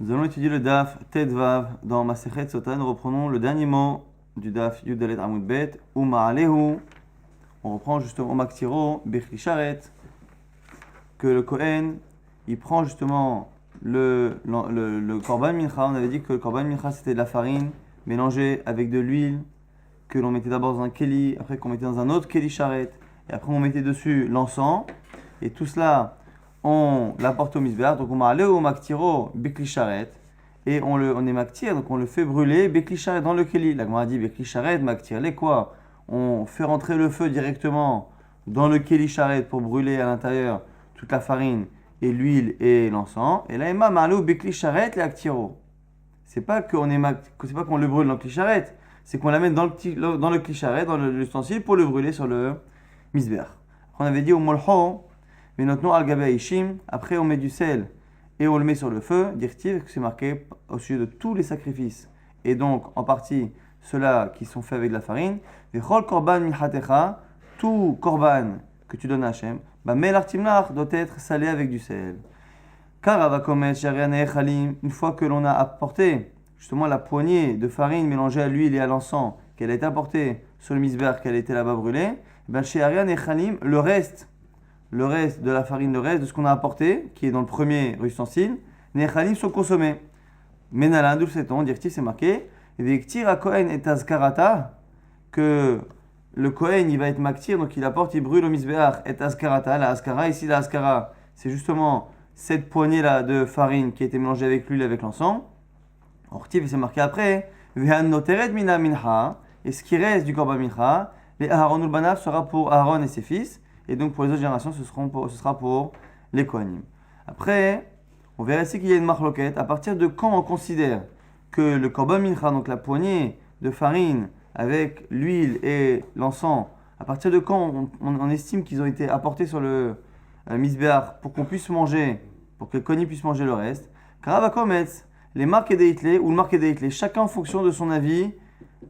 Nous allons étudier le Daf Tedvav dans Masechet Sota. Nous reprenons le dernier mot du Daf Yudalet Amud Bet, Uma'alehu. On reprend justement Maktiro, Bechli Sharet, que le Kohen, il prend justement le Korban Mincha. On avait dit que le Korban Mincha c'était de la farine mélangée avec de l'huile, que l'on mettait d'abord dans un Keli, après qu'on mettait dans un autre Keli Sharet, et après on mettait dessus l'encens, et tout cela on l'apporte au misbéach, donc on m'a allé au maktiro bekli sharet, et on est maktir, donc on le fait brûler bekli sharet dans le keli. La Gemara dit bekli sharet, maktir, les quoi? On fait rentrer le feu directement dans le keli sharet pour brûler à l'intérieur toute la farine et l'huile et l'encens. Et là, il m'a allé au bekli sharet les aktiro. C'est pas qu'on le brûle dans le kli sharet, c'est qu'on l'amène dans le kli sharet, dans l'ustensile pour le brûler sur le misbéach. On avait dit au molho. Mais notre nom al-gabe ishim, après on met du sel et on le met sur le feu, dire-t-il que c'est marqué au sujet de tous les sacrifices, et donc en partie ceux-là qui sont faits avec de la farine, vechol korban minchatecha, tout korban que tu donnes à Hachem, melar timnar doit être salé avec du sel. Car avakomet shariane chalim, une fois que l'on a apporté justement la poignée de farine mélangée à l'huile et à l'encens, qu'elle a été apportée sur le misbéach, qu'elle était là-bas brûlée, chez Ariane chalim, le reste de la farine, le reste de ce qu'on a apporté, qui est dans le premier ustensile, les chalim sont consommés. Menalan, d'où c'est on, dire-t-il, c'est marqué, Vektir à Kohen et Azkarata, que le Kohen, il va être maktir, donc il apporte, il brûle au misbéach, et Azkarata, la Azkara, ici la Azkara, c'est justement cette poignée-là de farine qui a été mélangée avec l'huile, avec l'encens. Ortiv, c'est marqué après, Vehan noteret mina mincha, et ce qui reste du korban mincha, les Aharon ulbanav sera pour Aaron et ses fils. Et donc pour les autres générations, ce sera pour les Kohanim. Après, on verra ici qu'il y a une marloquette. À partir de quand on considère que le korban mincha, donc la poignée de farine avec l'huile et l'encens, à partir de quand on estime qu'ils ont été apportés sur le misbéach pour qu'on puisse manger, pour que le Kohanim puisse manger le reste. Karavakometz, les marques d'Eitlé ou le marque d'Eitlé, chacun en fonction de son avis.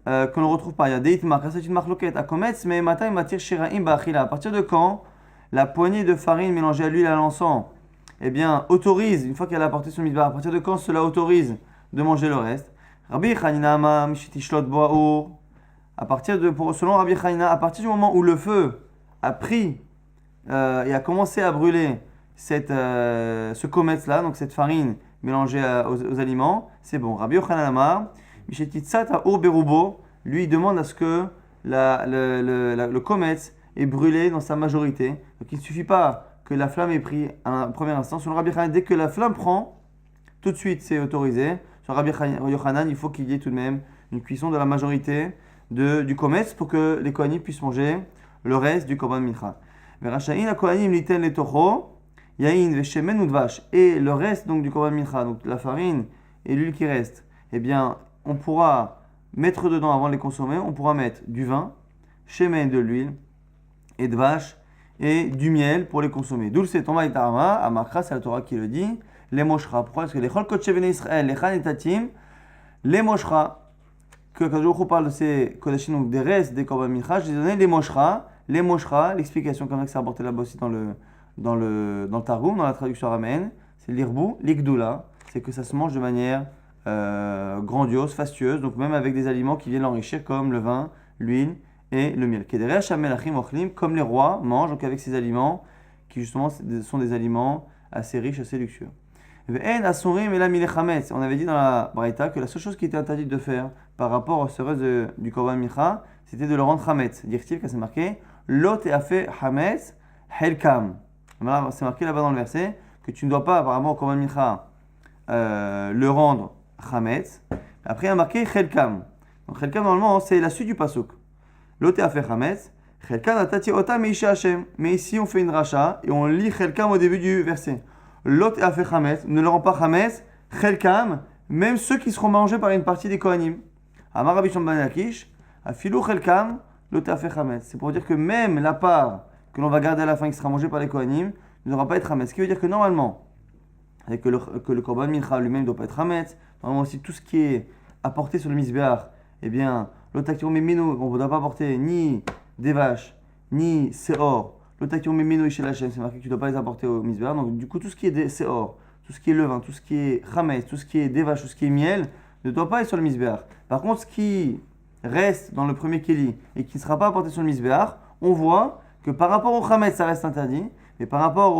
Qu'on ne retrouve pas. Il y a des marques, c'est une marque loquette. À Kometz, mais matin, il m'attire Shiraim Bachila. À partir de quand la poignée de farine mélangée à l'huile et à l'encens, eh bien, autorise, une fois qu'elle a apporté son misbéach, à partir de quand cela autorise de manger le reste. Rabbi Chanina Ama Mishitishlot Boaour. Selon Rabbi Chanina, à partir du moment où le feu a pris et a commencé à brûler ce Kometz là, donc cette farine mélangée aux aliments, c'est bon. Rabbi Yochanan Amar lui demande à ce que le kometz est brûlé dans sa majorité. Donc il ne suffit pas que la flamme ait pris un premier instant. Selon Rabbi Yochanan, dès que la flamme prend, tout de suite c'est autorisé. Selon Rabbi Yochanan, il faut qu'il y ait tout de même une cuisson de la majorité du kometz pour que les kohanim puissent manger le reste du korban mincha. Et le reste donc du korban mincha, donc la farine et l'huile qui reste, eh bien on pourra mettre dedans avant de les consommer, on pourra mettre du vin, shemen de l'huile, et de vache, et du miel pour les consommer. D'où c'est Toma et Tarama, à Makra, c'est la Torah qui le dit, les moshra. Pourquoi? Parce que les chol kotchevene Israël, les chanetatim, les moshra, que quand je parle de ces kodashim, donc des restes des korban mincha, je les ai donné les moshra, l'explication comme ça que c'est apporté là-bas aussi dans le Targum, dans la traduction araméenne, c'est l'irbu, l'igdoula, c'est que ça se mange de manière grandiose, fastueuse, donc même avec des aliments qui viennent l'enrichir comme le vin, l'huile et le miel. Comme les rois mangent, donc avec ces aliments qui justement sont des aliments assez riches, assez luxueux. On avait dit dans la Braïta que la seule chose qui était interdite de faire par rapport au reste du korban mincha, c'était de le rendre hametz. Dire-t-il que c'est marqué Lot et a fait hametz helkam. C'est marqué là-bas dans le verset que tu ne dois pas apparemment au korban mincha le rendre Chametz. Après, il y a marqué Chelkam. Donc, Chelkam, normalement, c'est la suite du pasuk. L'autre a fait Chametz. Chelkam atati ota meisha Hashem. Mais ici, on fait une racha et on lit Chelkam au début du verset. L'autre a fait Chametz. Ne le rend pas Chametz. Chelkam, même ceux qui seront mangés par une partie des Kohanim. Amar Rabbi Shimon ben Lakish, afilou Chelkam, l'autre a fait Chametz. C'est pour dire que même la part que l'on va garder à la fin qui sera mangée par les Kohanim ne devra pas être Chametz. Ce qui veut dire que normalement, et que le korban mincha lui-même ne doit pas être hametz. Normalement aussi tout ce qui est apporté sur le misbéach, eh bien, l'otaktion mémino, on ne doit pas apporter ni des vaches, ni séor. L'otaktion mémino chez la chaîne, c'est marqué que tu ne dois pas les apporter au misbéach. Donc du coup, tout ce qui est des séor, tout ce qui est levain, tout ce qui est chametz, tout ce qui est dévache, tout ce qui est miel, ne doit pas être sur le misbéach. Par contre, ce qui reste dans le premier kéli et qui ne sera pas apporté sur le misbéach, on voit que par rapport au chametz, ça reste interdit, mais par rapport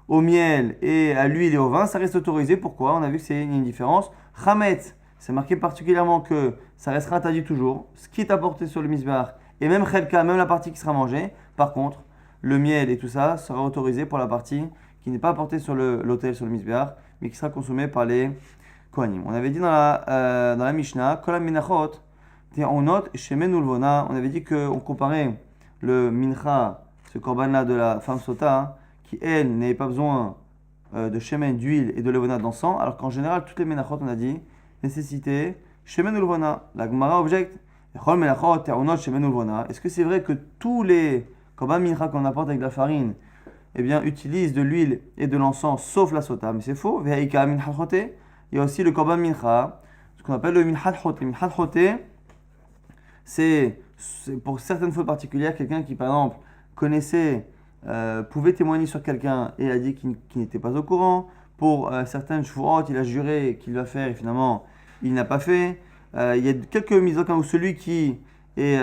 au miel et à l'huile et au vin, ça reste autorisé. Pourquoi? On a vu que c'est une différence. Chametz, c'est marqué particulièrement que ça restera interdit toujours. Ce qui est apporté sur le misbéach, et même chelka, même la partie qui sera mangée. Par contre, le miel et tout ça sera autorisé pour la partie qui n'est pas apportée sur l'autel, sur le misbéach, mais qui sera consommée par les kohanim. On avait dit dans la Mishnah, kolam minachot, te'onot shemen ulvona. On avait dit qu'on comparait le mincha, ce korban-là de la femme sota, qui elle n'avait pas besoin de shemen, d'huile et de levona d'encens, alors qu'en général, toutes les menachot, on a dit, nécessité shemen ulvona. La Gemara objecte, est-ce que c'est vrai que tous les korban mincha qu'on apporte avec de la farine, eh bien, utilisent de l'huile et de l'encens, sauf la sota? Mais c'est faux. Il y a aussi le korban mincha, ce qu'on appelle le mincha choté. Mincha choté, c'est pour certaines fois particulières, quelqu'un qui, par exemple, connaissait, pouvait témoigner sur quelqu'un et a dit qu'il n'était pas au courant. Pour certaines shvuot, il a juré qu'il va faire et finalement, il n'a pas fait. Il y a quelques mises où celui qui est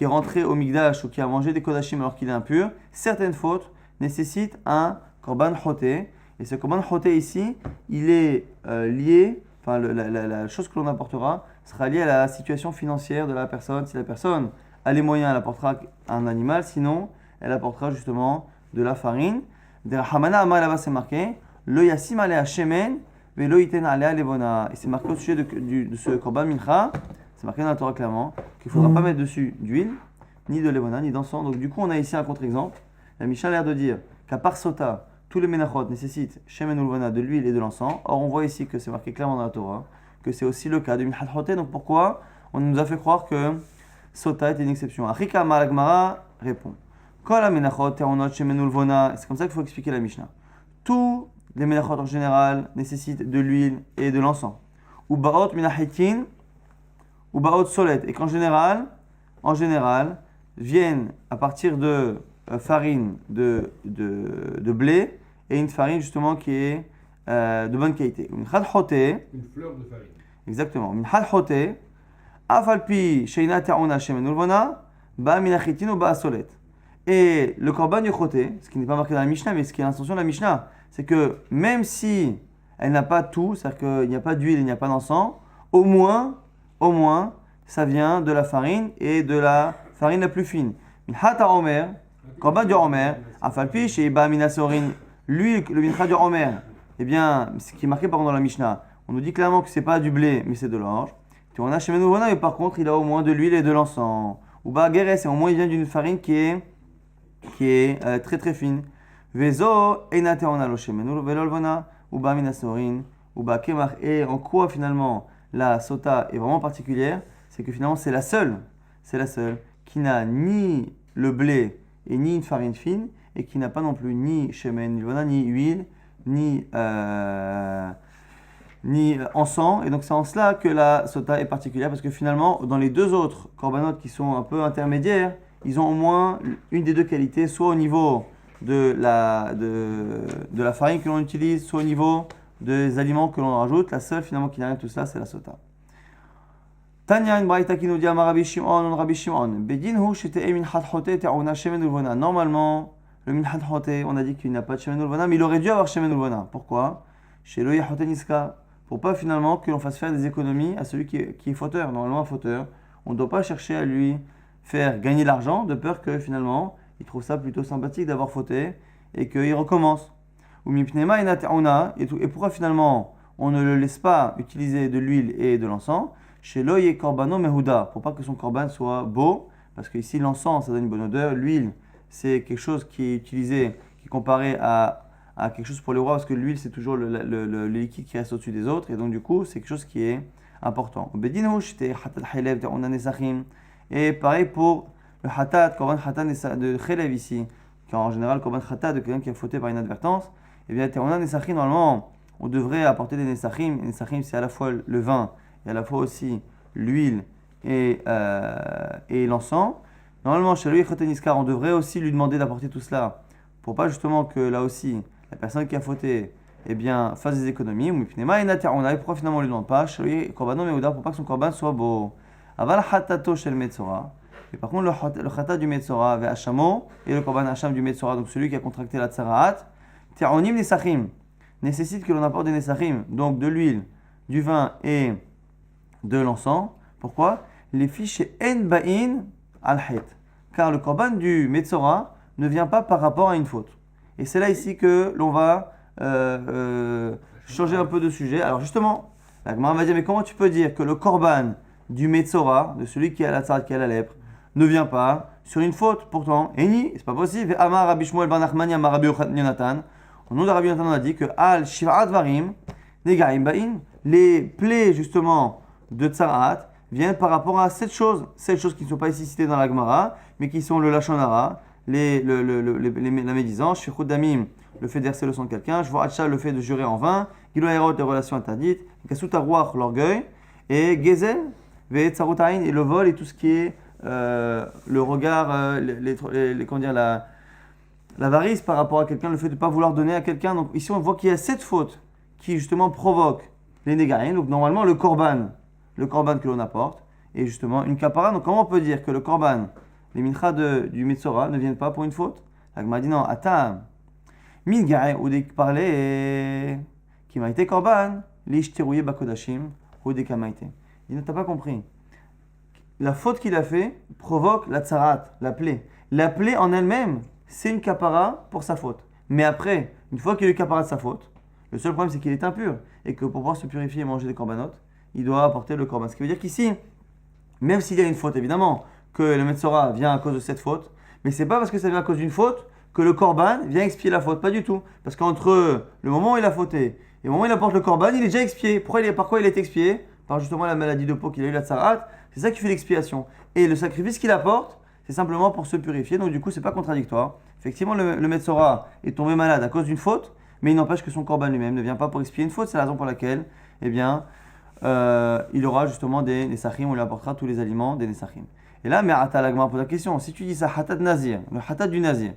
rentré au Mikdash ou qui a mangé des kodashim alors qu'il est impur, certaines fautes nécessitent un korban choté. Et ce korban choté ici, il est lié, enfin la chose que l'on apportera sera liée à la situation financière de la personne. Si la personne a les moyens, elle apportera un animal, sinon elle apportera justement de la farine. De la hamana ama là-bas c'est marqué, le yasim alea shemen ve lo yiten alea levona. Et c'est marqué au sujet de ce korban mincha, c'est marqué dans la Torah clairement, qu'il ne faudra pas mettre dessus d'huile, ni de levona, ni d'encens. Donc du coup on a ici un contre-exemple. La Mishnah a l'air de dire qu'à part sota, tous les menachot nécessitent shemen ou levona, de l'huile et de l'encens. Or on voit ici que c'est marqué clairement dans la Torah, que c'est aussi le cas de mincha choté. Donc pourquoi on nous a fait croire que sota était une exception? Achika Malagmara répond. C'est comme ça qu'il faut expliquer la Mishnah. Tous les menachot en général nécessitent de l'huile et de l'encens. Ou baot minahitin, ou baot solet. Et qu'en général, viennent à partir de farine de blé et une farine justement qui est de bonne qualité. Une fleur de farine. Exactement. Une halchote, afalpi sheina ta'una shemen ulvona, ba minachitin ou ba solet. Et le korban yochoté, ce qui n'est pas marqué dans la Mishnah, mais ce qui est l'intention de la Mishnah, c'est que même si elle n'a pas tout, c'est-à-dire qu'il n'y a pas d'huile, il n'y a pas d'encens, au moins, ça vient de la farine et de la farine la plus fine. Minhata Omer, korban du Omer, afalpi sheiba minasorin, l'huile, le mincha du Omer, eh bien, ce qui est marqué par contre dans la Mishnah, on nous dit clairement que c'est pas du blé, mais c'est de l'orge. On a chez Menouvana, mais par contre, il a au moins de l'huile et de l'encens. Ou ba geres, et au moins il vient d'une farine qui est très très fine. Vezo enate onalo shemenu velolvona ou ba minasorin ou ba kemach. Et en quoi finalement la sota est vraiment particulière, c'est que finalement c'est la seule qui n'a ni le blé et ni une farine fine et qui n'a pas non plus ni shemen ni huile ni encens. Et donc c'est en cela que la sota est particulière, parce que finalement dans les deux autres korbanot qui sont un peu intermédiaires, ils ont au moins une des deux qualités, soit au niveau de la farine que l'on utilise, soit au niveau des aliments que l'on rajoute. La seule finalement qui n'a rien de tout ça, c'est la sota. Tanya in braïta qui nous dit Rabbi Shimon, Bedin hu shete min hadhote ta'una shemen ulvona. Normalement, le min hadhote, on a dit qu'il n'a pas de shemen ulvona, mais il aurait dû avoir shemen ulvona. Pourquoi? Chez le yahote niska. Pour pas finalement que l'on fasse faire des économies à celui qui est fauteur. Normalement, un fauteur, on ne doit pas chercher à lui faire gagner de l'argent, de peur que finalement il trouve ça plutôt sympathique d'avoir fauté et qu'il recommence. Ou mipnema inatauna, et pourquoi finalement on ne le laisse pas utiliser de l'huile et de l'encens? Chez l'oye korbano mehuda, pour pas que son korban soit beau, parce que ici l'encens ça donne une bonne odeur, l'huile c'est quelque chose qui est utilisé, qui est comparé à quelque chose pour les rois, parce que l'huile c'est toujours le liquide qui reste au-dessus des autres, et donc du coup c'est quelque chose qui est important. Et pareil pour le hatat, korban hatat de chelev ici, car en général korban hatat de quelqu'un qui a fauté par inadvertance, et bien on a nesachim, normalement on devrait apporter des nesachim. Les nesachim c'est à la fois le vin et à la fois aussi l'huile et l'encens. Normalement chez lui Khoteniskar, on devrait aussi lui demander d'apporter tout cela, pour pas justement que là aussi la personne qui a fauté eh bien, fasse des économies. Ou pnema et pourquoi finalement on lui demande pas? Korbanon Meouda, pour pas que son korban soit beau. Aval hatato shel metzora. Et par contre, le chata du metzora avec hachamo et le korban hacham du metzora, donc celui qui a contracté la tsaraat, ti'onim nesachim, nécessite que l'on apporte des nesachim, donc de l'huile, du vin et de l'encens. Pourquoi? Les fiches en ba'in al-het. Car le korban du metzora ne vient pas par rapport à une faute. Et c'est là ici que l'on va changer un peu de sujet. Alors justement, la Gemara va dire, mais comment tu peux dire que le korban du metzora, de celui qui a la tzara, qui a la lèpre, ne vient pas sur une faute? Pourtant, Eni, c'est pas possible. Amar Rabbi Shmuel ben Nachmani, Amar Rabbi Yonatan. Au nom de Rabbi Yonatan, on a dit que Al Shiv'at Varim, Negaim Ba'in, les plaies justement de Tzaraat viennent par rapport à 7 choses qui ne sont pas ici citées dans la Gemara, mais qui sont le Lachon Hara, la médisance, Shfichut Damim, le fait de verser le sang de quelqu'un, Shvoat Hacha, le fait de jurer en vain, Gilo Herot, les relations interdites, Kasut Aruach, l'orgueil, et Gezel, Ve'et Sarutaïn, et le vol et tout ce qui est le regard, comment dire, l'avarice par rapport à quelqu'un, le fait de ne pas vouloir donner à quelqu'un. Donc ici on voit qu'il y a 7 fautes qui justement provoquent les négaïns. Donc normalement le korban que l'on apporte est justement une kapara. Donc comment on peut dire que le korban, les mincha du metzora ne viennent pas pour une faute? La Gemara dit non, attends, min gaï ou des parlé qui m'a été korban, lish terouye bakodashim ou des kamaïté. Il dit non, t'as pas compris. La faute qu'il a fait provoque la tsarat, la plaie. La plaie en elle-même, c'est une kapara pour sa faute. Mais après, une fois qu'il a eu kapara de sa faute, le seul problème c'est qu'il est impur et que pour pouvoir se purifier et manger des corbanotes, il doit apporter le korban. Ce qui veut dire qu'ici, même s'il y a une faute évidemment, que le metzora vient à cause de cette faute, mais c'est pas parce que ça vient à cause d'une faute que le korban vient expier la faute, pas du tout. Parce qu'entre le moment où il a fauté et le moment où il apporte le korban, il est déjà expié. Par quoi il est expié? Par justement la maladie de peau qu'il a eu, la tsarat. C'est ça qui fait l'expiation. Et le sacrifice qu'il apporte, c'est simplement pour se purifier. Donc du coup, c'est pas contradictoire. Effectivement, le metzora est tombé malade à cause d'une faute, mais il n'empêche que son korban lui-même ne vient pas pour expier une faute. C'est la raison pour laquelle, eh bien, il aura justement des nesachim, on lui apportera tous les aliments des nesachim. Et là, mais Ata l'agma pose la question. Si tu dis ça, hatat nazir, le hatat du nazir,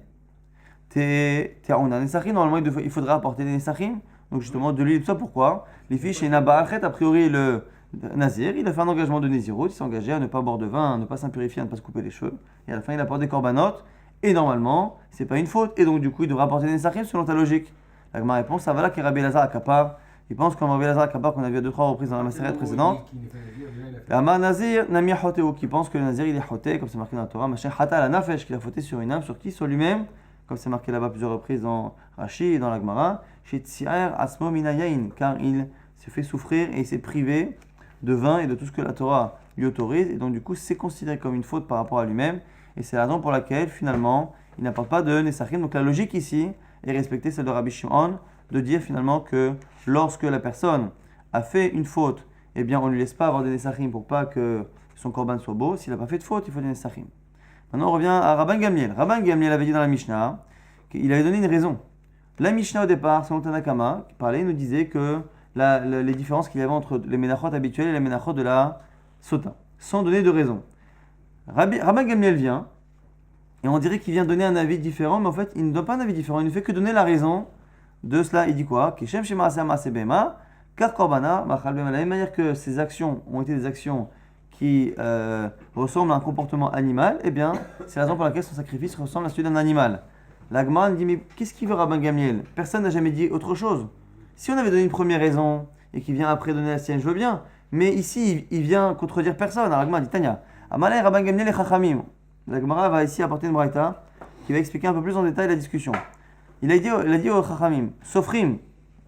on a nesachim, normalement il faudra apporter des nesachim. Donc justement, de l'huile, tout ça, pourquoi? Les filles chez Naba Alchet, a priori, le Nazir, il a fait un engagement de Nézirut, il s'est engagé à ne pas boire de vin, à ne pas s'impurifier, à ne pas se couper les cheveux. Et à la fin, il apporte des corbanotes. Et normalement, c'est pas une faute. Et donc, du coup, il devra apporter des nesachim selon ta logique. La Gemara répond, ça va là qu'est Rabbi Elazar à Kapar. Il pense comme Rabbi Elazar à Kapar qu'on a vu à 2-3 reprises dans la macérette précédente. Amar Nazir, Nami Hoteo, qui pense que le Nazir il est hoté, comme c'est marqué dans la Torah, Machin Hata la Nafesh, qu'il a fauté sur une âme, sur qui? Sur lui-même, comme c'est marqué là-bas plusieurs reprises dans Rashi et dans la Gemara. Chez Tsiar Asmo Minayain, car il se fait souffrir et il s'est privé de vin et de tout ce que la Torah lui autorise, et donc du coup c'est considéré comme une faute par rapport à lui-même, et c'est la raison pour laquelle finalement il n'apporte pas de nesachim. Donc la logique ici est respectée, celle de Rabbi Shimon, de dire finalement que lorsque la personne a fait une faute, eh bien on ne lui laisse pas avoir des nesachim pour pas que son korban soit beau. S'il n'a pas fait de faute, il faut des nesachim. Maintenant on revient à Rabban Gamliel. Rabban Gamliel avait dit dans la Mishnah qu'il avait donné une raison. La Mishnah au départ, selon Tanakama, qui parlait, nous disait que les différences qu'il y avait entre les ménachot habituels et les ménachot de la sota, sans donner de raison. Rabban Gamliel vient, et on dirait qu'il vient donner un avis différent, mais en fait, il ne donne pas un avis différent, il ne fait que donner la raison de cela. Il dit quoi? Keshem shema ase bema, car korbana, machal bema. De la même manière que ces actions ont été des actions qui ressemblent à un comportement animal, eh bien, c'est la raison pour laquelle son sacrifice ressemble à celui d'un animal. L'Agma dit, mais qu'est-ce qu'il veut Rabban Gamliel? Personne n'a jamais dit autre chose. Si on avait donné une première raison et qu'il vient après donner la sienne, je veux bien. Mais ici, il vient contredire personne. Alors, l'Agma dit Tanya, Amalai Rabban Gamliel et Chachamim. L'Agmara va ici apporter une braïta qui va expliquer un peu plus en détail la discussion. Il a dit au Chachamim, Sofrim,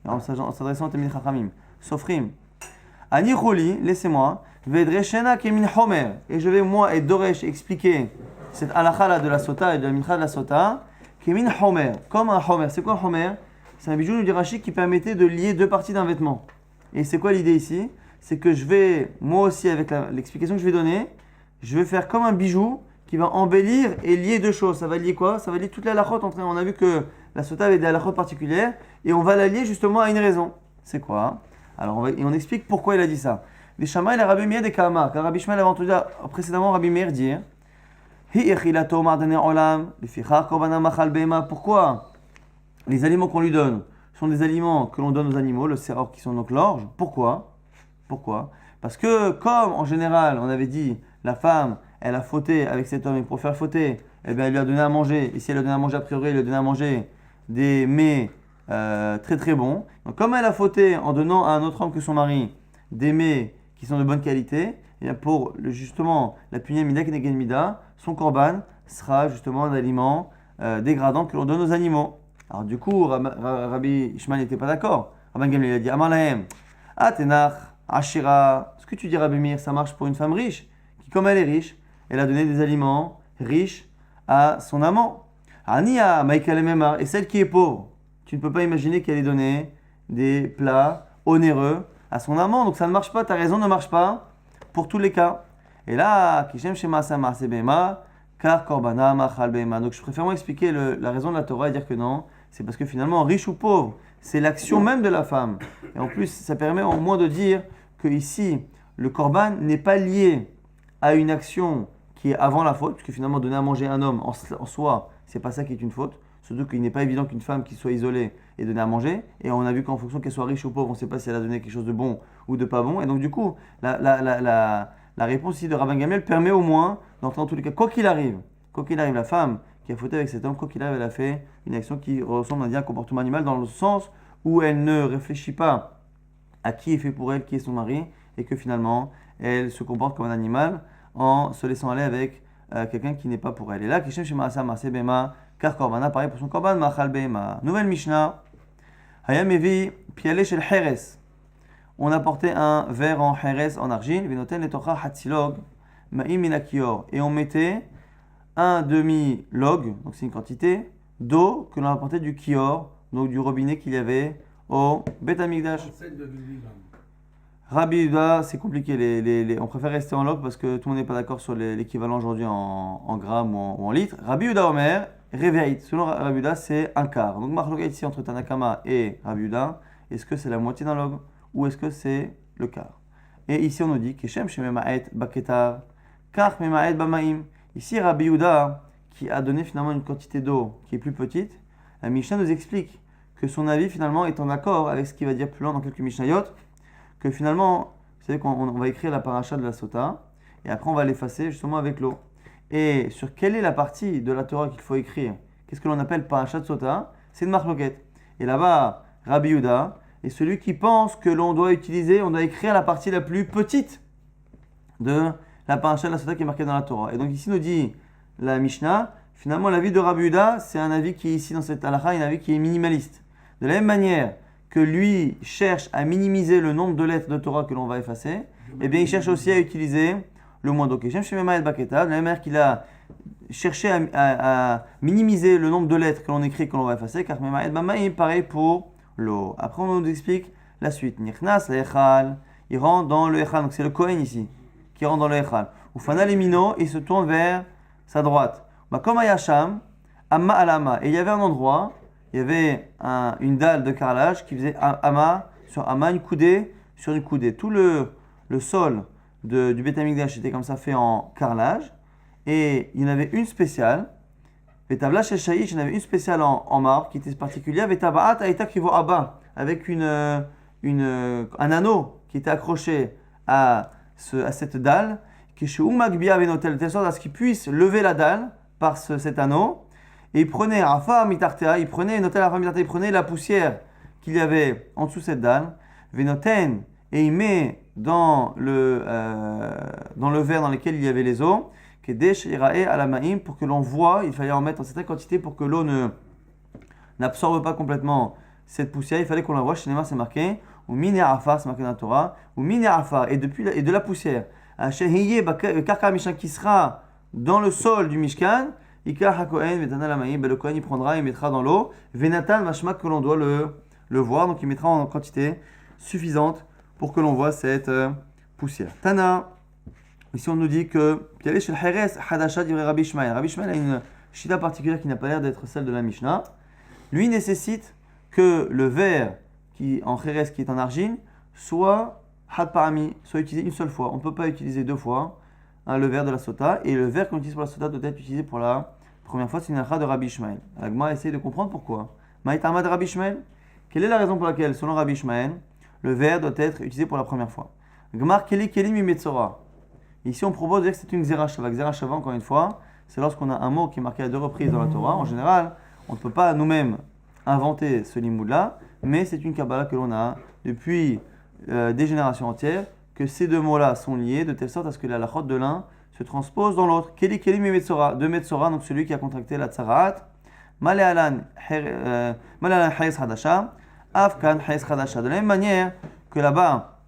en s'adressant au Tamid Chachamim, Sofrim, Ani Choli, laissez-moi, Vedreshena Kemin Homer. Et je vais, moi et Doresh, expliquer cette halakha là de la sota et de la mincha de la sota, Kemin Homer, comme un Homer. C'est quoi un Homer? C'est un bijou, nous dit Rashi, qui permettait de lier deux parties d'un vêtement. Et c'est quoi l'idée ici? C'est que je vais, moi aussi, avec l'explication que je vais donner, je vais faire comme un bijou qui va embellir et lier deux choses. Ça va lier quoi? Ça va lier toute la halachot entre. On a vu que la sota avait des halachot particulières et on va la lier justement à une raison. C'est quoi? Alors on explique pourquoi il a dit ça. Les Shamaï, la Rabbi Meir des Kama, car Rabbi Shmuel avait entendu précédemment Rabbi Meir dire pourquoi les aliments qu'on lui donne sont des aliments que l'on donne aux animaux, le seror qui sont donc l'orge. Pourquoi? Parce que comme en général, on avait dit, la femme, elle a fauté avec cet homme et pour faire fauter, eh bien, elle lui a donné à manger. Ici, elle lui a donné à manger, a priori, elle lui a donné à manger des mets très très bons. Donc comme elle a fauté en donnant à un autre homme que son mari des mets qui sont de bonne qualité, et pour justement la punir mida keneged mida, son korban sera justement un aliment dégradant que l'on donne aux animaux. Alors du coup, Rabbi Ishmael n'était pas d'accord. Rabbi Gamliel a dit Amar lahem, Atenach, Ashira, ce que tu dis Rabbi Meir, ça marche pour une femme riche, qui comme elle est riche, elle a donné des aliments riches à son amant. Ania, Maïkal Memar, et celle qui est pauvre, tu ne peux pas imaginer qu'elle ait donné des plats onéreux à son amant, donc ça ne marche pas, ta raison ne marche pas pour tous les cas. Et là, Kishem Shema Sama Sebema, car Korbana Machal Bema. Donc je préfère expliquer la raison de la Torah et dire que non, c'est parce que finalement, riche ou pauvre, c'est l'action même de la femme. Et en plus, ça permet au moins de dire que ici, le Korban n'est pas lié à une action qui est avant la faute, puisque finalement, donner à manger un homme en soi, c'est pas ça qui est une faute. Surtout qu'il n'est pas évident qu'une femme qui soit isolée ait donné à manger. Et on a vu qu'en fonction qu'elle soit riche ou pauvre, on ne sait pas si elle a donné quelque chose de bon ou de pas bon. Et donc du coup, la réponse ici de Rabban Gamliel permet au moins, dans tous les cas, quoi qu'il arrive, la femme qui a fauté avec cet homme, quoi qu'il arrive, elle a fait une action qui ressemble à un comportement animal dans le sens où elle ne réfléchit pas à qui est fait pour elle, qui est son mari, et que finalement, elle se comporte comme un animal en se laissant aller avec quelqu'un qui n'est pas pour elle. Et là, Kishem Shema Asa Maase Bema, car Korbana, pareil pour son Korban, Machal Bema. Nouvelle Mishnah, Hayam Evi, Piale Shel Heres. On a porté un verre en Heres, en argile, Venoten Letocha Hatzilog, Ma'im Minakior. Et on mettait un demi-log, donc c'est une quantité, d'eau que l'on a apporté du kior, donc du robinet qu'il y avait au Bet Hamikdash. Rabbi Yehuda, c'est compliqué, on préfère rester en log parce que tout le monde n'est pas d'accord sur l'équivalent aujourd'hui en grammes ou en litres. Rabbi Yehuda Omer, Reveait, selon Rabbi Yehuda, c'est un quart. Donc marloquet ici entre Tanakama et Rabbi Yehuda, est-ce que c'est la moitié d'un log ou est-ce que c'est le quart? Et ici on nous dit Keshem Shememaet Baketar, Kach Memaet Bamaim. Ici Rabbi Yehuda, qui a donné finalement une quantité d'eau qui est plus petite, la Mishnah nous explique que son avis finalement est en accord avec ce qu'il va dire plus loin dans quelques Mishnayot, que finalement, vous savez qu'on va écrire la paracha de la Sota, et après on va l'effacer justement avec l'eau. Et sur quelle est la partie de la Torah qu'il faut écrire? Qu'est-ce que l'on appelle paracha de Sota? C'est une marloquette. Et là-bas, Rabbi Yehuda est celui qui pense que on doit écrire la partie la plus petite de la paracha de la Sota qui est marquée dans la Torah. Et donc ici nous dit la Mishnah, finalement l'avis de Rabbi Yehuda, c'est un avis qui est ici dans cette halakha, un avis qui est minimaliste. De la même manière que lui cherche à minimiser le nombre de lettres de Torah que l'on va effacer, eh bien il cherche aussi à utiliser le moins d'eau. De la même manière qu'il a cherché à minimiser le nombre de lettres que l'on écrit et que l'on va effacer, car pareil pour l'eau. Après on nous explique la suite. Nichnas l'echal, il rentre dans le echal, donc c'est le Kohen ici, qui rentre dans le echal. Ufana lemino, il se tourne vers sa droite. Comme Ayasham, Amma alama, et il y avait un endroit, il y avait une dalle de carrelage qui faisait Amma sur Amma, une coudée sur une coudée. Tout le sol du Beth Amikdash était comme ça fait en carrelage. Et il y en avait une spéciale. Vetabla Sheshaïch, il y en avait une spéciale en marbre qui était particulière. Vetabaat Aïta Kivo Abba, avec un anneau qui était accroché à cette dalle. Qui chez Umagbia Venotel, de telle sorte à ce qu'il puisse lever la dalle par cet anneau. Et il prenait il prenait la poussière qu'il y avait en dessous de cette dalle, Venoten, et il met dans le verre dans lequel il y avait les eaux, pour que l'on voit, il fallait en mettre en certaine quantité pour que l'eau n'absorbe pas complètement cette poussière, il fallait qu'on la voit, chez Neymar c'est marqué, ou mine afar, c'est marqué dans la Torah, ou mine afar, et de la poussière, qui sera dans le sol du Mishkan, le Kohen il prendra, il mettra dans l'eau. Venatan mashma que l'on doit le voir, donc il mettra en quantité suffisante pour que l'on voit cette poussière. Tana, ici on nous dit que Pialé shel Heres Hadasha dirait Rabbi Ishmael. Rabbi Ishmael a une shita particulière qui n'a pas l'air d'être celle de la Mishnah. Lui nécessite que le verre qui en Heres, qui est en argile, soit had parami, soit utilisé une seule fois. On ne peut pas utiliser deux fois le verre de la Sota, et le verre qu'on utilise pour la Sota doit être utilisé pour la première fois. C'est une halakha de Rabbi Ishmael. L'Agma essaye de comprendre pourquoi. Maïtama de Rabbi Ishmael, Quelle est la raison pour laquelle, selon Rabbi Ishmael, le verbe doit être utilisé pour la première fois? Gmar keli keli mi metzora. Ici, on propose de dire que c'est une Xera Shava. Xera Shava, encore une fois, c'est lorsqu'on a un mot qui est marqué à 2 reprises dans la Torah. En général, on ne peut pas nous-mêmes inventer ce limoud-là, mais c'est une Kabbalah que l'on a depuis des générations entières, que ces deux mots-là sont liés de telle sorte à ce que la halachot de l'un se transpose dans l'autre. Keli keli mi metzora. De metzora, donc celui qui a contracté la tsarat. Malealan hayes hadasha. Afkan hayes hadasha. De la même manière que là-bas,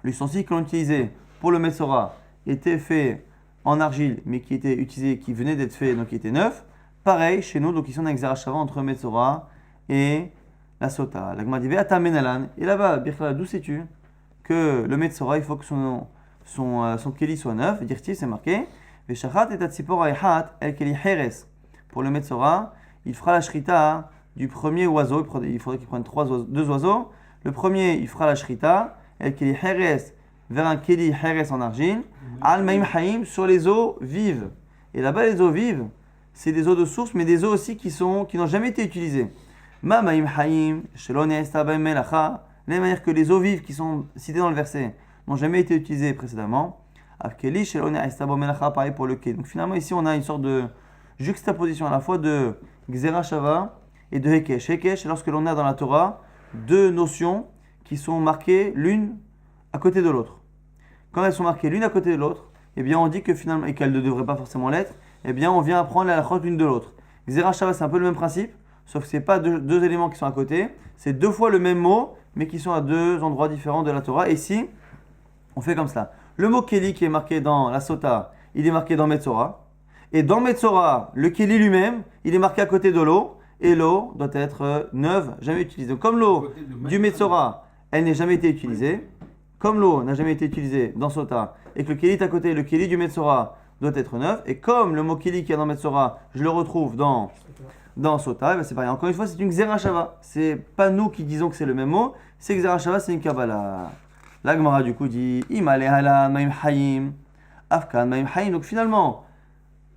l'ustensile que l'on utilisait pour le metzora était fait en argile, mais qui était utilisé, qui venait d'être fait, donc qui était neuf. Pareil, chez nous, donc ici on a un exerachava entre Metzora et la Sota. La Gemara dit Ve'ata menalan. Et là-bas, Birkhala, d'où sais-tu que le Metzora, il faut que son keli soit neuf? Dire-t-il, c'est marqué Ve'shachat et tatzipor ha'echat el keli heres. Pour le Metzora, il fera la shrita du premier oiseau. Il faudrait qu'il prenne deux oiseaux. Le premier, il fera la shrita el keli heres vers un keli heres en argile, al maim haim, sur les eaux vives. Et là-bas, les eaux vives, c'est des eaux de source, mais des eaux aussi qui n'ont jamais été utilisées. Ma maim haim, shelon ya'esta b'hem melacha, de la même manière que les eaux vives qui sont citées dans le verset n'ont jamais été utilisées précédemment. Av keli shelon ya'esta b'hem melacha, pareil pour le keli. Donc finalement, ici, on a une sorte de juxtaposition à la fois de Gzera Shava et de Hekesh. Hekesh, c'est lorsque l'on a dans la Torah deux notions qui sont marquées l'une à côté de l'autre. Quand elles sont marquées l'une à côté de l'autre, eh bien on dit que finalement, et qu'elles ne devraient pas forcément l'être, eh bien on vient apprendre la halachot l'une de l'autre. Xera Shava, c'est un peu le même principe, sauf que ce n'est pas deux éléments qui sont à côté, c'est deux fois le même mot, mais qui sont à deux endroits différents de la Torah. Et ici, on fait comme cela. Le mot Keli qui est marqué dans la Sota, il est marqué dans Metzora. Et dans Metzora, le Keli lui-même, il est marqué à côté de l'eau, et l'eau doit être neuve, jamais utilisée. Donc comme l'eau du Metzora, elle n'a jamais été utilisée, comme l'eau n'a jamais été utilisée dans Sota, et que le Keli est à côté, le Keli du Metzora doit être neuf, et comme le mot Keli qui est dans Metzora, je le retrouve dans Sota, ben c'est pareil. Encore une fois, c'est une Xera Shava. C'est pas nous qui disons que c'est le même mot, c'est Xera Shava, c'est une Kabbalah. La Gemara du coup dit Imale hala maim hayim, afkan maim hayim. Donc finalement,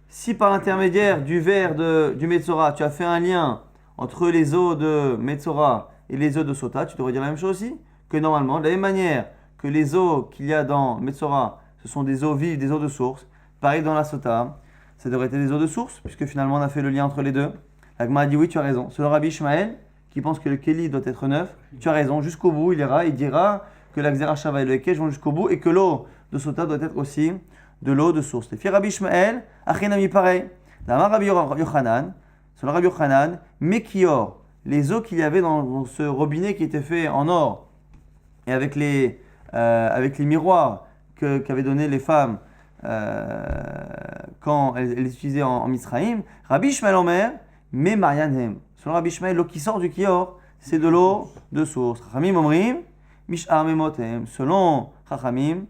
si par l'intermédiaire du vers du Metzora, tu as fait un lien entre les eaux de Metzora et les eaux de Sota, tu devrais dire la même chose aussi, que normalement, de la même manière que les eaux qu'il y a dans Metzora, ce sont des eaux vives, des eaux de source. Pareil dans la Sota, ça devrait être des eaux de source, puisque finalement on a fait le lien entre les deux. La Gemara dit oui, tu as raison. Selon Rabbi Ishmael, qui pense que le Keli doit être neuf, tu as raison. Jusqu'au bout, il dira que la Xera Shava et le Hekesh vont jusqu'au bout, et que l'eau de Sota doit être aussi de l'eau de source. Les filles Rabbi Ishmael, Achinami pareil. La Rabbi Yochanan, selon Rabbi Yochanan, Mekior, les eaux qu'il y avait dans ce robinet qui était fait en or, et avec les miroirs qu'avaient donné les femmes quand elles les utilisaient en Misraïm, Rabbi Ishmael Omer, mais Marianhem. Selon Rabbi Ishmael, l'eau qui sort du Kior, c'est de l'eau de source. Chachamim Omrim, Mish'ar Memotem. Selon Chachamim,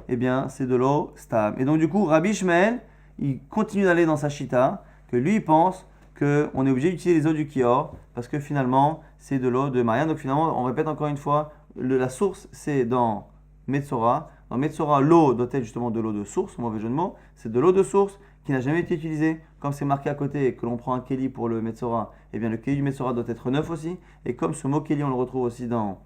eh bien, c'est de l'eau stam. Et donc, du coup, Rabbi Ishmael, il continue d'aller dans sa chita, que lui, il pense qu'on est obligé d'utiliser les eaux du Kior, parce que finalement, c'est de l'eau de Marianne. Donc, finalement, on répète encore une fois, la source, c'est dans Metzora. Dans Metzora, l'eau doit être justement de l'eau de source, mauvais jeu de mots. C'est de l'eau de source qui n'a jamais été utilisée. Comme c'est marqué à côté que l'on prend un Keli pour le Metzora, eh bien le Keli du Metzora doit être neuf aussi. Et comme ce mot Keli, on le retrouve aussi dans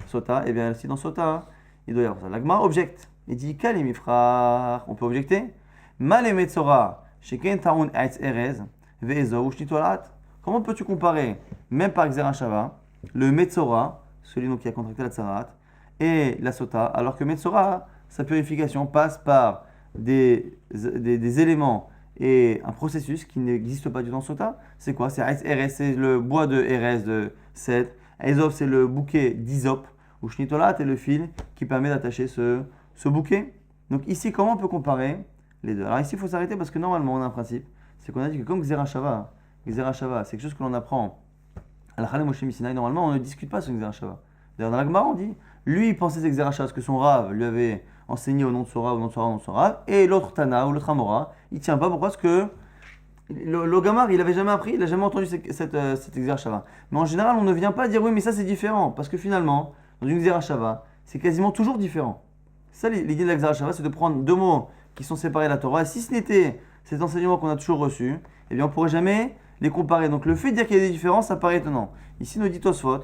Sota, eh bien aussi dans Sota, il doit y avoir ça. L'Agma objecte. Il dit Kali mifrach. On peut objecter. Mal et Metzora, sheken taoun eitz erez, ve'ezo ou shnitolat. Comment peux-tu comparer, même par Xera Shava, le Metzora, celui donc qui a contracté la tsarat, et la Sota, alors que Metzora, sa purification passe par des éléments et un processus qui n'existe pas du tout dans Sota. C'est quoi? C'est Erez, c'est le bois de Erez, de cèdre. Ezop, c'est le bouquet d'Isop. Ou Shnitolat est le fil qui permet d'attacher ce bouquet. Donc ici, comment on peut comparer les deux? Alors ici, il faut s'arrêter parce que normalement, on a un principe. C'est qu'on a dit que comme Xera Shava, c'est quelque chose que l'on apprend à la Chalem Moshe Misinaï, normalement, on ne discute pas sur Xera Shava. D'ailleurs, dans la Gemara, on dit, lui, il pensait que Xera Shava, parce que son Rav lui avait enseigné au nom de son Rav, au nom de son Rav, au nom de son Rav, et l'autre Tana ou l'autre Amora, il ne tient pas. Pourquoi? Parce que le Gamar, il n'avait jamais appris, il n'a jamais entendu cette Xera Shava. Mais en général, on ne vient pas dire, oui, mais ça c'est différent, parce que finalement, dans une Xera Shava, c'est quasiment toujours différent. Ça, l'idée de la Xera Shava, c'est de prendre deux mots qui sont séparés de la Torah, et si ce n'était cet enseignement qu'on a toujours reçu, eh bien, on ne pourrait jamais les comparer. Donc, le fait de dire qu'il y a des différences, ça paraît étonnant. Ici, nous dit Tosfot,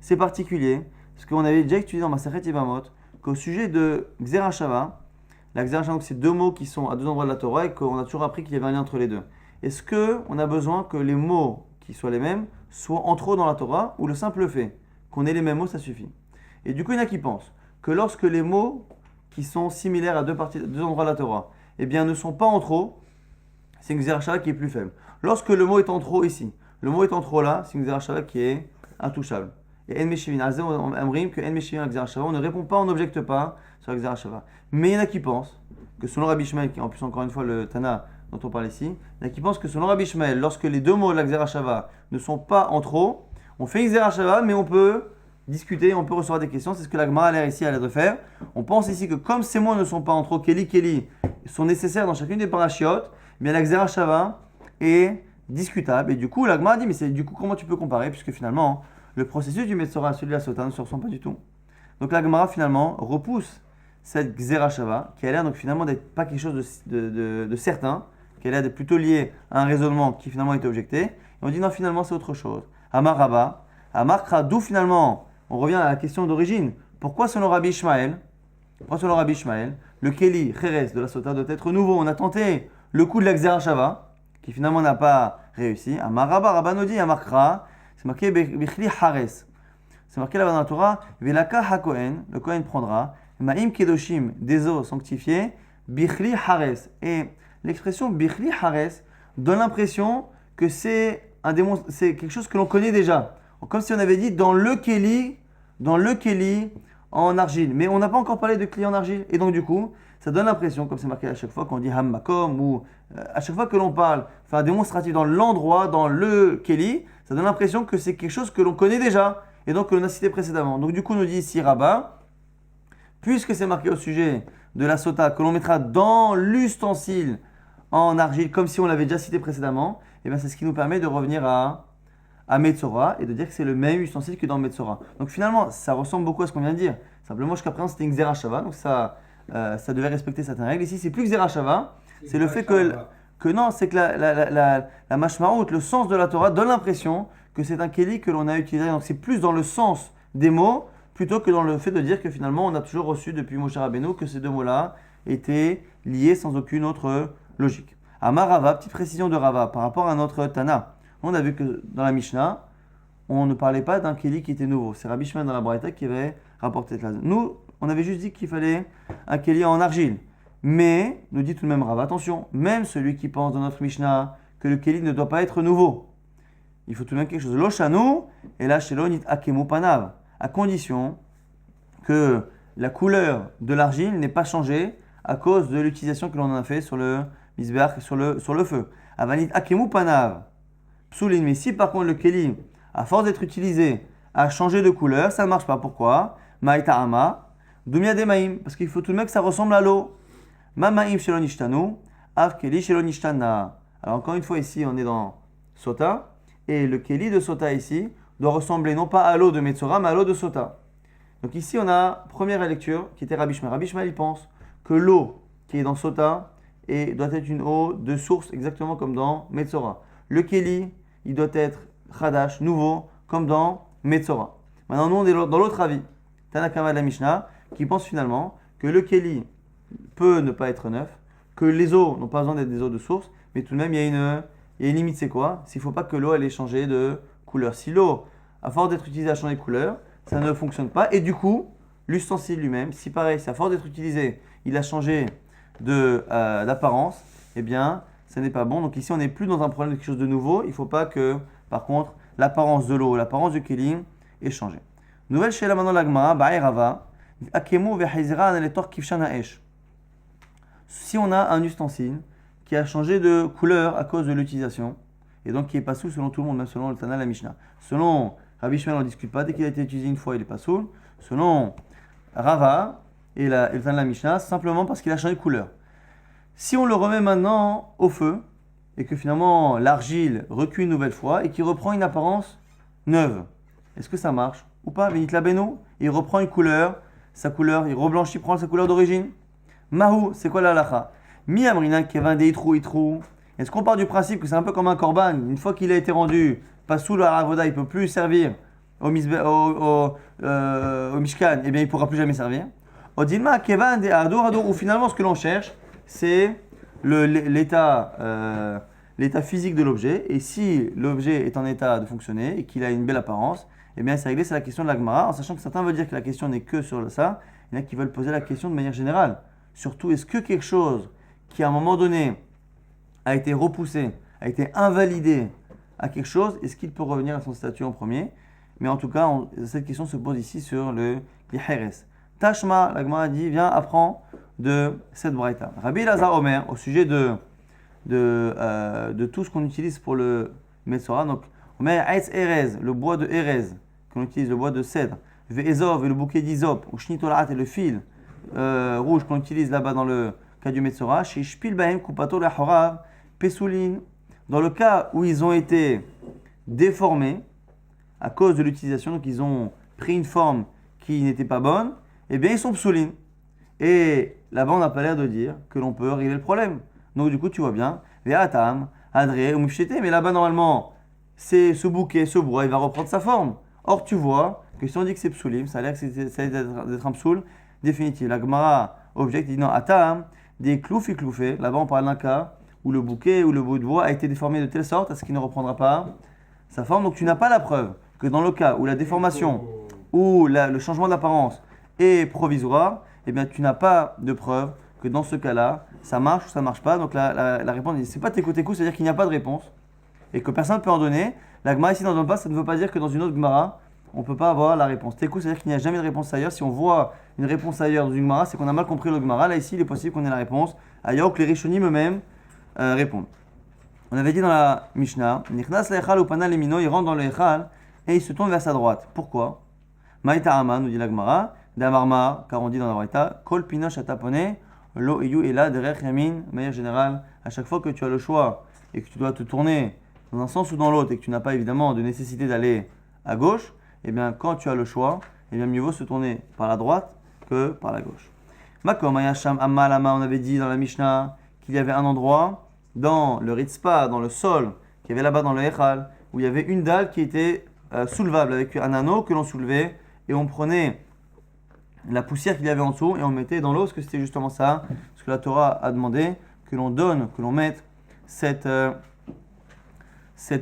c'est particulier, parce qu'on avait déjà étudié dans Masechet Yevamot qu'au sujet de Gzera Shava, la Gzera Shava, c'est deux mots qui sont à deux endroits de la Torah et qu'on a toujours appris qu'il y avait un lien entre les deux. Est-ce qu'on a besoin que les mots qui soient les mêmes soient entre eux dans la Torah, ou le simple fait qu'on ait les mêmes mots, ça suffit? Et du coup, il y en a qui pensent que lorsque les mots qui sont similaires à deux endroits de la Torah, eh bien, ne sont pas en trop, c'est une Gzera Shava qui est plus faible. Lorsque le mot est en trop ici, le mot est en trop là, c'est une Gzera Shava qui est intouchable. Et En Meshivin, Amrim, que En Meshivin, Gzera Shava, on ne répond pas, on n'objecte pas sur la Gzera Shava. Mais il y en a qui pensent que selon Rabbi Ishmael, qui est en plus encore une fois le Tana dont on parle ici, il y en a qui pensent que selon Rabbi Ishmael, lorsque les deux mots de la Gzera Shava ne sont pas en trop, on fait une Gzera Shava, mais on peut discuter, on peut recevoir des questions. C'est ce que la Gemara a l'air ici à l'air de faire. On pense ici que comme ces mots ne sont pas en trop, Keli, sont nécessaires dans chacune des parachiotes, eh bien la Gzera Shava est discutable. Et du coup, la Gemara dit, mais c'est du coup comment tu peux comparer, puisque finalement, le processus du Metzora à celui de la Sota ne se ressemble pas du tout. Donc la Gemara finalement repousse cette Gzera Shava, qui a l'air donc finalement d'être pas quelque chose de certain, qui a l'air d'être plutôt lié à un raisonnement qui finalement est objecté. Et on dit non, finalement c'est autre chose. Amar Rabba, Amar Kra, d'où finalement, on revient à la question d'origine. Pourquoi selon Rabbi Ishmael, le Keli, Cheres de la Sota doit être nouveau? On a tenté le coup de la Gzera Shava, qui finalement n'a pas réussi. Amar Rabba, Rabba nous dit, Amar Kra, c'est marqué Bichli Hares. C'est marqué là-bas dans la Torah, Velaka HaKohen, le Kohen prendra, Ma'im Kedoshim, des eaux sanctifiées, Bichli Hares. Et l'expression Bichli Hares donne l'impression que c'est quelque chose que l'on connaît déjà. Comme si on avait dit dans le Keli en argile. Mais on n'a pas encore parlé de Keli en argile. Et donc du coup, ça donne l'impression, comme c'est marqué à chaque fois qu'on dit Hammakom, ou à chaque fois que l'on parle, enfin démonstratif dans l'endroit, dans le Keli, ça donne l'impression que c'est quelque chose que l'on connaît déjà. Et donc que l'on a cité précédemment. Donc du coup, nous dit ici Rabbah, puisque c'est marqué au sujet de la Sota, que l'on mettra dans l'ustensile en argile, comme si on l'avait déjà cité précédemment, et bien c'est ce qui nous permet de revenir à Metzora et de dire que c'est le même ustensile que dans Metzora. Donc finalement, ça ressemble beaucoup à ce qu'on vient de dire. Simplement, jusqu'à présent, c'était une Gzera Shava, donc ça devait respecter certaines règles. Ici, c'est plus Gzera Shava, c'est le fait que non, c'est que la mashmaout, le sens de la Torah, donne l'impression que c'est un Keli que l'on a utilisé. Donc c'est plus dans le sens des mots, plutôt que dans le fait de dire que finalement, on a toujours reçu depuis Moshe Rabbeinu que ces deux mots-là étaient liés sans aucune autre logique. Amar Rava, petite précision de Rava par rapport à notre Tana. On a vu que dans la Mishnah, on ne parlait pas d'un Keli qui était nouveau. C'est Rabbi Shimon dans la Braïta qui avait rapporté cela. Nous, on avait juste dit qu'il fallait un Keli en argile. Mais, nous dit tout de même Rava, attention, même celui qui pense dans notre Mishnah que le Keli ne doit pas être nouveau, il faut tout de même quelque chose. L'oshanu, et là, chez l'onit akemu panav, à condition que la couleur de l'argile n'ait pas changé à cause de l'utilisation que l'on en a fait sur le misbeach, sur le feu. Avanit akemu panav, psoulin, mais si par contre le Keli, à force d'être utilisé, a changé de couleur, ça ne marche pas. Pourquoi? Ma'ita ama, dumia demaim, parce qu'il faut tout de même que ça ressemble à l'eau. Mamaim shelon ishtanu, av Keli shelon ishtana. Alors encore une fois, ici, on est dans Sota. Et le Keli de Sota ici doit ressembler non pas à l'eau de Metzora, mais à l'eau de Sota. Donc ici, on a première lecture qui était Rabbi Shmuel. Rabbi Shmuel, il pense que l'eau qui est dans Sota doit être une eau de source, exactement comme dans Metzora. Le Keli, il doit être Chadash, nouveau, comme dans Metzora. Maintenant, nous, on est dans l'autre avis, Tanakama de la Mishnah, qui pense finalement que le Keli peut ne pas être neuf, que les eaux n'ont pas besoin d'être des eaux de source, mais tout de même, il y a une limite, c'est quoi? S'il ne faut pas que l'eau elle ait changé de couleur. Si l'eau, à force d'être utilisée, a changé de couleur, ça ne fonctionne pas. Et du coup, l'ustensile lui-même, si pareil, à force d'être utilisé, il a changé d'apparence, eh bien, ça n'est pas bon. Donc ici, on n'est plus dans un problème de quelque chose de nouveau. Il ne faut pas que, par contre, l'apparence de l'eau, l'apparence du Keli ait changé. Nouvelle chez la maintenant la Gemara, Ba'erava, Akemu ve'hizra aneletor kivshana esh. Si on a un ustensile qui a changé de couleur à cause de l'utilisation, et donc qui est pas soul selon tout le monde, même selon le Tana la Mishnah. Selon Rabbi Shmuel, on ne discute pas, dès qu'il a été utilisé une fois, il est pas soul. Selon Rava et le Tana la Mishnah, simplement parce qu'il a changé de couleur. Si on le remet maintenant au feu, et que finalement l'argile recuit une nouvelle fois, et qu'il reprend une apparence neuve, est-ce que ça marche ou pas? Benit la beno, il reprend une couleur, sa couleur, il reblanchit, prend sa couleur d'origine. Mahou, c'est quoi la halacha? Mi amrina kevin de itrou. Est-ce qu'on part du principe que c'est un peu comme un korban? Une fois qu'il a été rendu pas sous la avoda, il ne peut plus servir au Mishkan, eh bien il ne pourra plus jamais servir. Odilma kevan de ardor ardor, où finalement ce que l'on cherche, c'est l'état physique de l'objet. Et si l'objet est en état de fonctionner et qu'il a une belle apparence, eh bien c'est réglé, c'est la question de la Gemara, en sachant que certains veulent dire que la question n'est que sur ça, il y en a qui veulent poser la question de manière générale. Surtout, est-ce que quelque chose qui à un moment donné a été repoussé, a été invalidé à quelque chose, est-ce qu'il peut revenir à son statut en premier? Mais en tout cas, cette question se pose ici sur les Heres. Tashma, la Gemara dit, viens, apprends de cette braïta. Rabbi Elazar Omer, au sujet de tout ce qu'on utilise pour le Metzora, donc Omer, Eitz Erez, le bois de Erez, qu'on utilise, le bois de cèdre, Ve'ezov, et le bouquet d'Izop, ou Shnitolat, et le fil rouge qu'on utilise là-bas dans le cas du Metzora, chez Shpil Bahem, Kupato, la Horav, Pesoulin, dans le cas où ils ont été déformés à cause de l'utilisation, donc ils ont pris une forme qui n'était pas bonne, eh bien ils sont psoulin. Et là-bas on n'a pas l'air de dire que l'on peut régler le problème. Donc du coup tu vois bien, Ve'atam, Adré ou Mifchete, mais là-bas normalement c'est ce bouquet, ce bois, il va reprendre sa forme. Or tu vois que si on dit que c'est psoulim, ça a l'air que ça a d'être un psoul définitif. La Gemara objecte, dit non, Atam, des cloufs cloufés, là-bas on parle d'un cas où le bouquet ou le bout de bois a été déformé de telle sorte à ce qu'il ne reprendra pas sa forme. Donc tu n'as pas la preuve que dans le cas où la déformation ou le changement d'apparence est provisoire, eh bien tu n'as pas de preuve que dans ce cas-là, ça marche ou ça ne marche pas. Donc la réponse, c'est pas tékou, c'est-à-dire qu'il n'y a pas de réponse et que personne ne peut en donner. La Gemara ici n'en donne pas, ça ne veut pas dire que dans une autre Gemara, on ne peut pas avoir la réponse. Tékou, c'est-à-dire qu'il n'y a jamais de réponse ailleurs. Si on voit une réponse ailleurs dans une Gemara, c'est qu'on a mal compris le Gemara. Là ici, il est possible qu'on ait la réponse ailleurs que les Rishonim eux-mêmes répondent. On avait dit dans la Mishnah, Nichnas l'Echal ou Pana Lemino, il rentre dans le Echal et il se tourne vers sa droite. Pourquoi? Maïta Ama, nous dit la Gemara, Damarma, car on dit dans la Braïta, Kol Pinoch Atapone, Lo Iyu Ela Derech Yamin, de manière générale, à chaque fois que tu as le choix et que tu dois te tourner dans un sens ou dans l'autre et que tu n'as pas évidemment de nécessité d'aller à gauche, eh bien quand tu as le choix, eh bien mieux vaut se tourner par la droite que par la gauche. Makom Ayasham Amma Lama, on avait dit dans la Mishnah qu'il y avait un endroit dans le Ritzpa, dans le sol, qu'il y avait là-bas dans le Echal, où il y avait une dalle qui était soulevable avec un anneau que l'on soulevait et on prenait la poussière qu'il y avait en dessous et on mettait dans l'eau, parce que c'était justement ça, ce que la Torah a demandé, que l'on donne, que l'on mette cette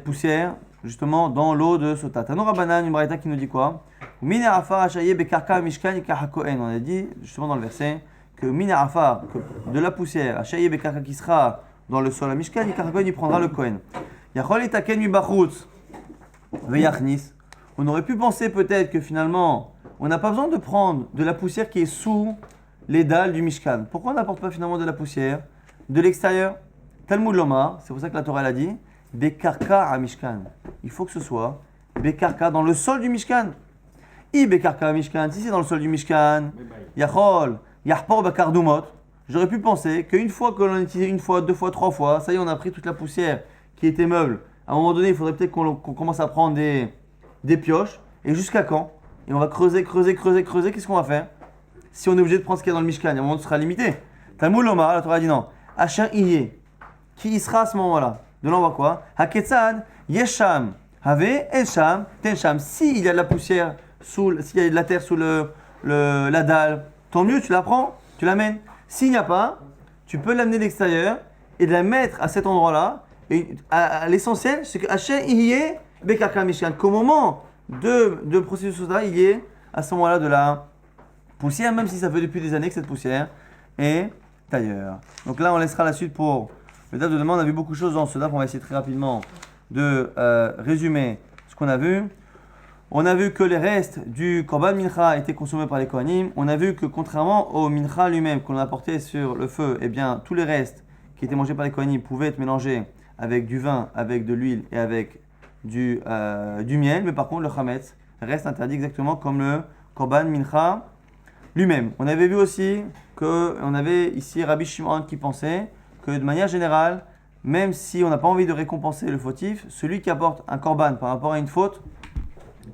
poussière justement dans l'eau de Sota. Tano Rabbanan, une braïta qui nous dit quoi? On a dit justement dans le verset que Mina Afar, de la poussière, Achaye Bekarka qui sera dans le sol à Mishkan, il prendra le Kohen. Yachol etaken mibachutz veyachnis. On aurait pu penser peut-être que finalement, on n'a pas besoin de prendre de la poussière qui est sous les dalles du Mishkan. Pourquoi on n'apporte pas finalement de la poussière de l'extérieur? Talmud Lomar, c'est pour ça que la Torah l'a dit, Bekarka à Mishkan. Il faut que ce soit Bekarka dans le sol du Mishkan. I Bekarka à Mishkan, si c'est dans le sol du Mishkan, Yachol, Yahpor Bakardumot. J'aurais pu penser qu'une fois que l'on a utilisé une fois, deux fois, trois fois, ça y est, on a pris toute la poussière qui était meuble. À un moment donné, il faudrait peut-être qu'on commence à prendre des pioches. Et jusqu'à quand? Et on va creuser. Qu'est-ce qu'on va faire? Si on est obligé de prendre ce qu'il y a dans le Mishkan, à un moment, ce sera limité. Talmud Lomar, la Torah a dit non. Asher Iye. Qui y sera à ce moment-là? De là, on voit quoi? Haketzad, Yesham, Have, Esham, Tensham. S'il y a de la poussière, s'il y a de la terre sous la dalle, tant mieux, tu la prends, tu l'amènes. S'il n'y a pas, tu peux l'amener de l'extérieur et de la mettre à cet endroit-là. Et l'essentiel, c'est que Hachem y est Bekarka Mishkan. Qu'au moment de processus là, il y ait à ce moment-là de la poussière, même si ça fait depuis des années que cette poussière est ailleurs. Donc là, on laissera la suite pour le date de demain. On a vu beaucoup de choses dans ce date. On va essayer très rapidement de résumer ce qu'on a vu. On a vu que les restes du Korban Mincha étaient consommés par les Kohanim. On a vu que contrairement au Mincha lui-même qu'on a apporté sur le feu, eh bien, tous les restes qui étaient mangés par les Kohanim pouvaient être mélangés avec du vin, avec de l'huile et avec du miel. Mais par contre, le Chametz reste interdit exactement comme le Korban Mincha lui-même. On avait vu aussi qu'on avait ici Rabbi Shimon qui pensait que de manière générale, même si on n'a pas envie de récompenser le fautif, celui qui apporte un Korban par rapport à une faute,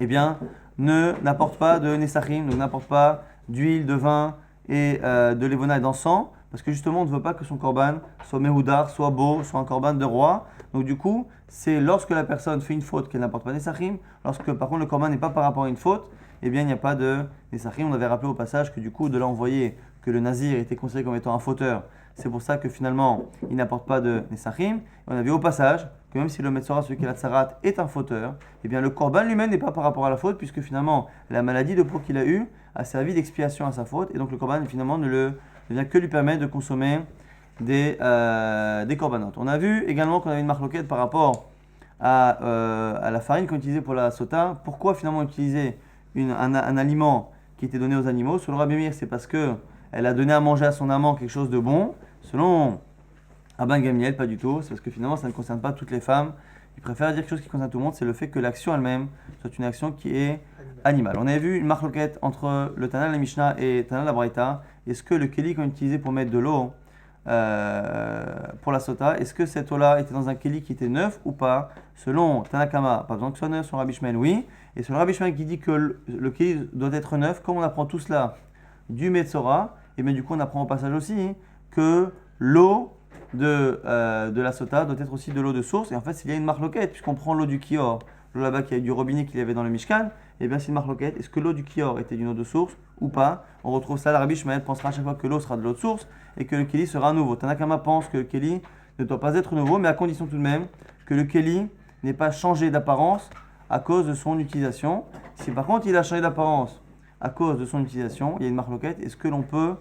eh bien, n'apporte pas de Nesachim, donc n'apporte pas d'huile, de vin et de levona et d'encens, parce que justement on ne veut pas que son korban soit mehoudar, soit beau, soit un korban de roi. Donc du coup, c'est lorsque la personne fait une faute qu'elle n'apporte pas nesachim, lorsque par contre le korban n'est pas par rapport à une faute, eh bien il n'y a pas de nesachim. On avait rappelé au passage que du coup, de là on voyait que le nazir était considéré comme étant un fauteur. C'est pour ça que finalement, il n'apporte pas de nesachim. On a vu au passage que même si le Metzora, celui qui est la tsarat, est un fauteur, eh bien le korban lui-même n'est pas par rapport à la faute, puisque finalement, la maladie de peau qu'il a eue a servi d'expiation à sa faute, et donc le korban finalement ne vient que lui permettre de consommer des corbanotes. On a vu également qu'on avait une marloquette par rapport à la farine qu'on utilisait pour la sota. Pourquoi finalement utiliser un aliment qui était donné aux animaux? Selon Rabbi Meir, c'est parce que elle a donné à manger à son amant quelque chose de bon. Selon Rabban Gamliel, pas du tout. C'est parce que finalement, ça ne concerne pas toutes les femmes. Il préfère dire quelque chose qui concerne tout le monde. C'est le fait que l'action elle-même soit une action qui est animale. On avait vu une marloquette entre le Tana la Mishnah et Tana la Braïta. Est-ce que le keli qu'on utilisait pour mettre de l'eau pour la sota, est-ce que cette eau-là était dans un keli qui était neuf ou pas? Selon Tanakama, pas besoin que ce soit neuf. Selon Rabbi Shmuel, oui. Et selon Rabbi Shmuel qui dit que le keli doit être neuf, comme on apprend tout cela du Metzora, et bien du coup on apprend au passage aussi que l'eau de la sota doit être aussi de l'eau de source. Et en fait, s'il y a une marloquette, puisqu'on prend l'eau du Kior, l'eau là-bas qui est du robinet qu'il y avait dans le Mishkan, et bien c'est une marloquette. Est-ce que l'eau du Kior était d'une eau de source ou pas? On retrouve ça, la Rabbi Shmuel pensera à chaque fois que l'eau sera de l'eau de source et que le Keli sera nouveau. Tanakama pense que le Keli ne doit pas être nouveau, mais à condition tout de même que le Keli n'ait pas changé d'apparence à cause de son utilisation. Si par contre il a changé d'apparence à cause de son utilisation, il y a une marloquette, est-ce que l'on peut,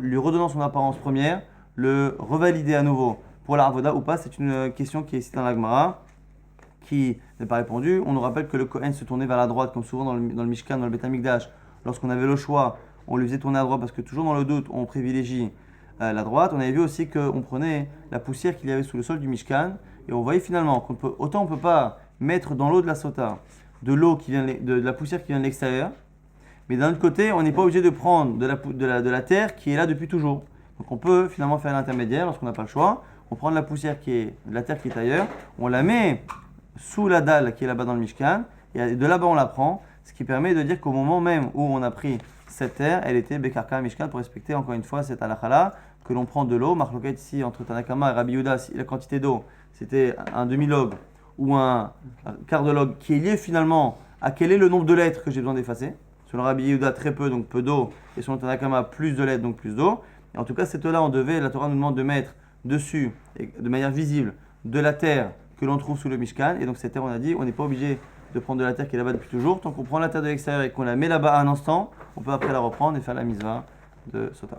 lui redonnant son apparence première, le revalider à nouveau pour la avoda ou pas? C'est une question qui est citée dans la Gemara, qui n'est pas répondue. On nous rappelle que le Kohen se tournait vers la droite, comme souvent dans le Mishkan, dans le Beth Amikdash. Lorsqu'on avait le choix, on lui faisait tourner à droite parce que toujours dans le doute, on privilégie la droite. On avait vu aussi qu'on prenait la poussière qu'il y avait sous le sol du Mishkan et on voyait finalement autant on ne peut pas mettre dans l'eau de la sota de l'eau qui vient de la poussière qui vient de l'extérieur, mais d'un autre côté, on n'est pas obligé de prendre de la terre qui est là depuis toujours. Donc on peut finalement faire l'intermédiaire lorsqu'on n'a pas le choix. On prend de la poussière de la terre qui est ailleurs, on la met sous la dalle qui est là-bas dans le Mishkan, et de là-bas on la prend, ce qui permet de dire qu'au moment même où on a pris cette terre, elle était Bekarka Mishkan pour respecter encore une fois cette halakha que l'on prend de l'eau. Marloquette ici entre Tanakama et Rabbi Yehuda, si la quantité d'eau c'était un demi-log ou un quart de log qui est lié finalement à quel est le nombre de lettres que j'ai besoin d'effacer. Selon Rabbi Yehuda, très peu, donc peu d'eau, et selon Tanakama, plus de lettres, donc plus d'eau. Et en tout cas, cette eau-là, la Torah nous demande de mettre dessus, de manière visible, de la terre que l'on trouve sous le Mishkan. Et donc cette terre, on a dit, on n'est pas obligé de prendre de la terre qui est là-bas depuis toujours. Tant qu'on prend la terre de l'extérieur et qu'on la met là-bas à un instant, on peut après la reprendre et faire la misva de Sota.